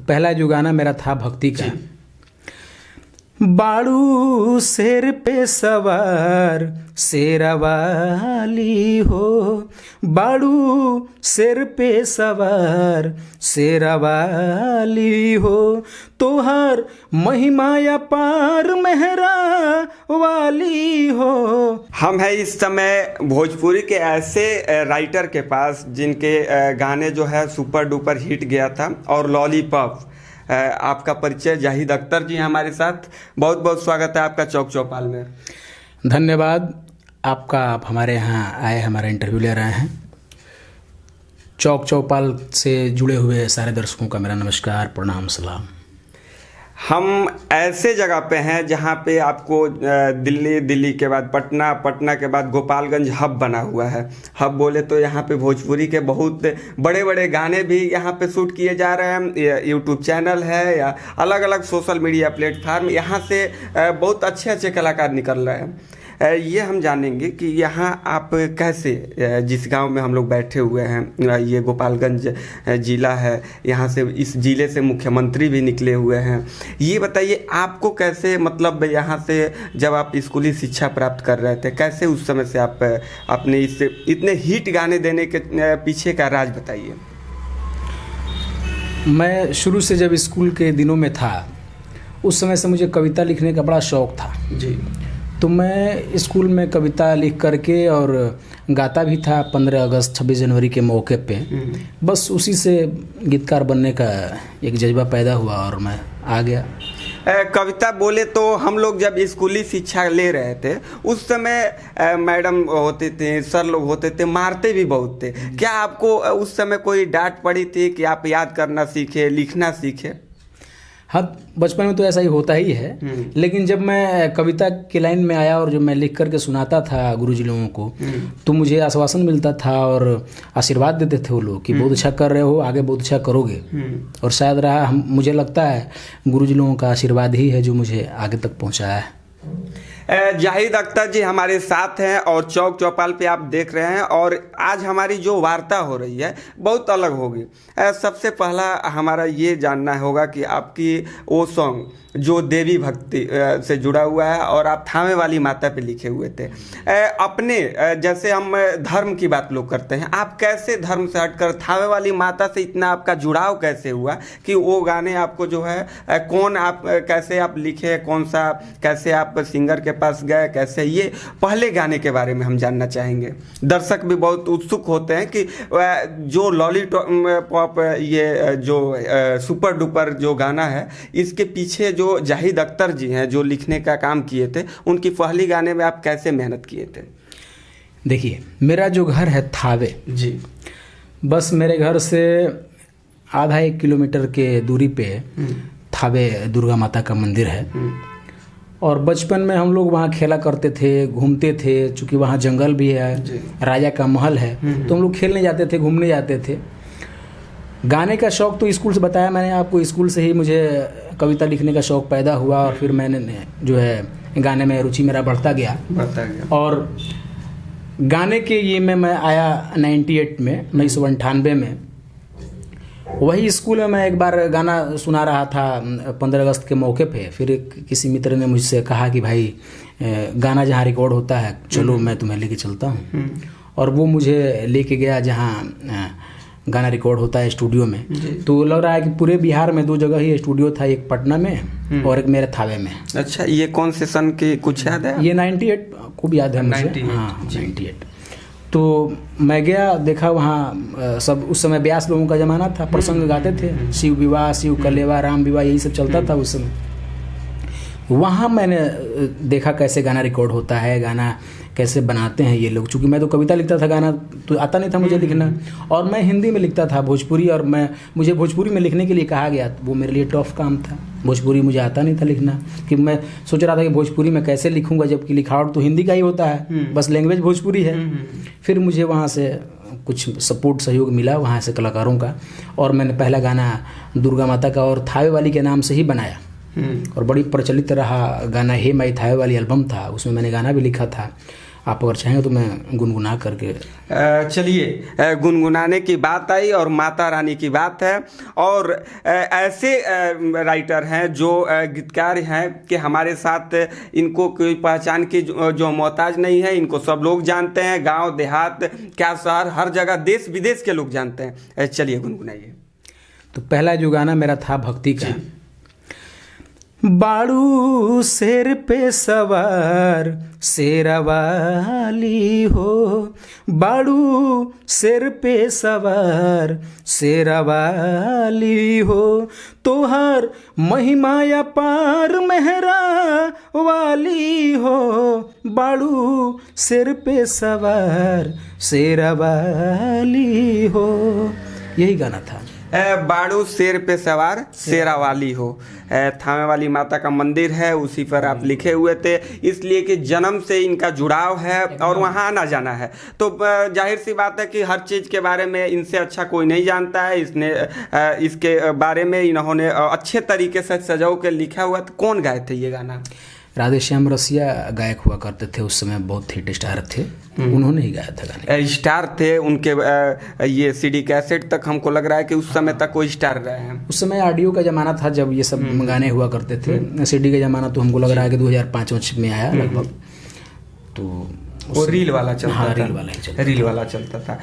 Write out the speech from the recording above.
पहला जो गाना मेरा था भक्ति का, बाड़ू शेर पे सवार शेरावाली हो, बाड़ू शेर पे सवार शेरावाली हो, तोहर महिमा अपार मेहरा वाली हो। हम हैं इस समय भोजपुरी के ऐसे राइटर के पास जिनके गाने जो है सुपर डुपर हिट गया था, और लॉलीपॉप। आपका परिचय जाहिद अख्तर जी हमारे साथ, बहुत बहुत स्वागत है आपका चौक चौपाल में। धन्यवाद आपका, आप हमारे यहाँ आए, हमारा इंटरव्यू ले रहे हैं। चौक चौपाल से जुड़े हुए सारे दर्शकों का मेरा नमस्कार, प्रणाम, सलाम। हम ऐसे जगह पे हैं जहाँ पे आपको दिल्ली के बाद पटना के बाद गोपालगंज हब बना हुआ है। हब बोले तो यहाँ पे भोजपुरी के बहुत बड़े बड़े गाने भी यहाँ पे शूट किए जा रहे हैं। यूट्यूब चैनल है या अलग अलग सोशल मीडिया प्लेटफार्म, यहाँ से बहुत अच्छे अच्छे कलाकार निकल रहे हैं। ये हम जानेंगे कि यहाँ आप कैसे, जिस गांव में हम लोग बैठे हुए हैं, ये गोपालगंज ज़िला है, यहाँ से इस ज़िले से मुख्यमंत्री भी निकले हुए हैं। ये बताइए आपको कैसे, मतलब यहाँ से जब आप स्कूली शिक्षा प्राप्त कर रहे थे, कैसे उस समय से आप अपने इस इतने हिट गाने देने के पीछे का राज बताइए। मैं शुरू से जब स्कूल के दिनों में था, उस समय से मुझे कविता लिखने का बड़ा शौक़ था जी। तो मैं स्कूल में कविता लिख करके और गाता भी था 15 अगस्त 26 जनवरी के मौके पे। बस उसी से गीतकार बनने का एक जज्बा पैदा हुआ और मैं आ गया। कविता बोले तो हम लोग जब स्कूली शिक्षा ले रहे थे उस समय मैडम होते थे, सर लोग होते थे, मारते भी बहुत थे। क्या आपको उस समय कोई डांट पड़ी थी कि आप याद करना सीखे, लिखना सीखे? हाँ, बचपन में तो ऐसा ही होता ही है, लेकिन जब मैं कविता के लाइन में आया और जब मैं लिख करके सुनाता था गुरुजी लोगों को, तो मुझे आश्वासन मिलता था और आशीर्वाद देते थे वो लोग कि बहुत अच्छा कर रहे हो, आगे बहुत अच्छा करोगे। और शायद मुझे लगता है गुरुजी लोगों का आशीर्वाद ही है जो मुझे आगे तक पहुँचाया है। जाहिद अख्तर जी हमारे साथ हैं और चौक चौपाल पे आप देख रहे हैं, और आज हमारी जो वार्ता हो रही है बहुत अलग होगी। सबसे पहला हमारा ये जानना होगा कि आपकी वो सॉन्ग जो देवी भक्ति से जुड़ा हुआ है और आप थामे वाली माता पे लिखे हुए थे, अपने जैसे हम धर्म की बात लोग करते हैं, आप कैसे धर्म से हटकर थामे वाली माता से इतना आपका जुड़ाव कैसे हुआ कि वो गाने आपको जो है कौन आप कैसे आप लिखे, कौन सा, कैसे आप सिंगर के पास गए, कैसे, ये पहले गाने के बारे में हम जानना चाहेंगे। दर्शक भी बहुत उत्सुक होते हैं कि जो लॉलीपॉप, ये जो सुपर डुपर जो गाना है, इसके पीछे जो जाहिद अख्तर जी हैं जो लिखने का काम किए थे, उनकी पहली गाने में आप कैसे मेहनत किए थे? देखिए, मेरा जो घर है थावे जी, बस मेरे घर से आधा 1 किलोमीटर के दूरी पे थावे दुर्गा माता का मंदिर है। और बचपन में हम लोग वहाँ खेला करते थे, घूमते थे, चूँकि वहाँ जंगल भी है, राजा का महल है, तो हम लोग खेलने जाते थे, घूमने जाते थे। गाने का शौक़ तो स्कूल से बताया मैंने आपको, स्कूल से ही मुझे कविता लिखने का शौक़ पैदा हुआ और फिर मैंने जो है गाने में रुचि मेरा बढ़ता गया। और गाने के ये में मैं आया 98 में, 1998 में। वही स्कूल में मैं एक बार गाना सुना रहा था 15 अगस्त के मौके पे। फिर किसी मित्र ने मुझसे कहा कि भाई गाना जहाँ रिकॉर्ड होता है चलो मैं तुम्हें लेके चलता हूँ। और वो मुझे लेके गया जहाँ गाना रिकॉर्ड होता है स्टूडियो में। तो लग रहा है कि पूरे बिहार में 2 जगह ही स्टूडियो था, एक पटना में और एक मेरे थावे में। अच्छा, ये कौन से सन की कुछ याद है? ये 98 खूब याद है मुझे। 98, हाँ 98। तो मैं गया, देखा वहाँ सब उस समय ब्यास लोगों का ज़माना था, प्रसंग गाते थे, शिव विवाह, शिव कलेवा, राम विवाह, यही सब चलता था उस समय। वहाँ मैंने देखा कैसे गाना रिकॉर्ड होता है, गाना कैसे बनाते हैं ये लोग। चूँकि मैं तो कविता लिखता था, गाना तो आता नहीं था मुझे लिखना, और मैं हिंदी में लिखता था भोजपुरी, और मुझे भोजपुरी में लिखने के लिए कहा गया, वो मेरे लिए टफ काम था। भोजपुरी मुझे आता नहीं था लिखना, कि मैं सोच रहा था कि भोजपुरी में कैसे लिखूँगा, जबकि लिखावट तो हिंदी का ही होता है, बस लैंग्वेज भोजपुरी है। फिर मुझे वहाँ से कुछ सपोर्ट सहयोग मिला वहाँ से कलाकारों का, और मैंने पहला गाना दुर्गा माता का और थावे वाली के नाम से ही बनाया। और बड़ी प्रचलित रहा गाना हे माई थावे वाली एल्बम था, उसमें मैंने गाना भी लिखा था। आप अगर चाहेंगे तो मैं गुनगुना करके। चलिए, गुनगुनाने की बात आई और माता रानी की बात है, और ऐसे राइटर हैं जो गीतकार हैं कि हमारे साथ इनको कोई पहचान की जो मोहताज नहीं है, इनको सब लोग जानते हैं, गांव देहात क्या शहर हर जगह देश विदेश के लोग जानते हैं। चलिए गुनगुनाइए। तो पहला जो गाना मेरा था भक्ति का, बाड़ू शेर पे सवार शेरावाली हो, बाड़ू शेर पे सवार शेरावाली हो, तोहर महिमा अपार मेहरा वाली हो, बाड़ू शेर पे सवार शेरावाली हो। यही गाना था। बाड़ू शेर पे सवार शेरा वाली हो, थामे वाली माता का मंदिर है, उसी पर आप लिखे हुए थे, इसलिए कि जन्म से इनका जुड़ाव है और वहाँ आना जाना है। तो जाहिर सी बात है कि हर चीज़ के बारे में इनसे अच्छा कोई नहीं जानता है। इसके बारे में इन्होंने अच्छे तरीके से सजाओ के लिखा हुआ। तो कौन गाए थे ये गाना? राधेश्याम रसिया गायक हुआ करते थे उस समय, बहुत हिट स्टार थे, उन्होंने ही गाया था गाने। स्टार थे उनके। ये सीडी कैसेट तक हमको लग रहा है कि उस समय तक कोई स्टार रहे हैं। उस समय ऑडियो का ज़माना था जब ये सब गाने हुआ करते थे। सीडी का ज़माना तो हमको लग रहा है कि 2005 में आया लगभग। तो वो रील वाला चलता था। रील वाला ही चलता था। रील वाला चलता था।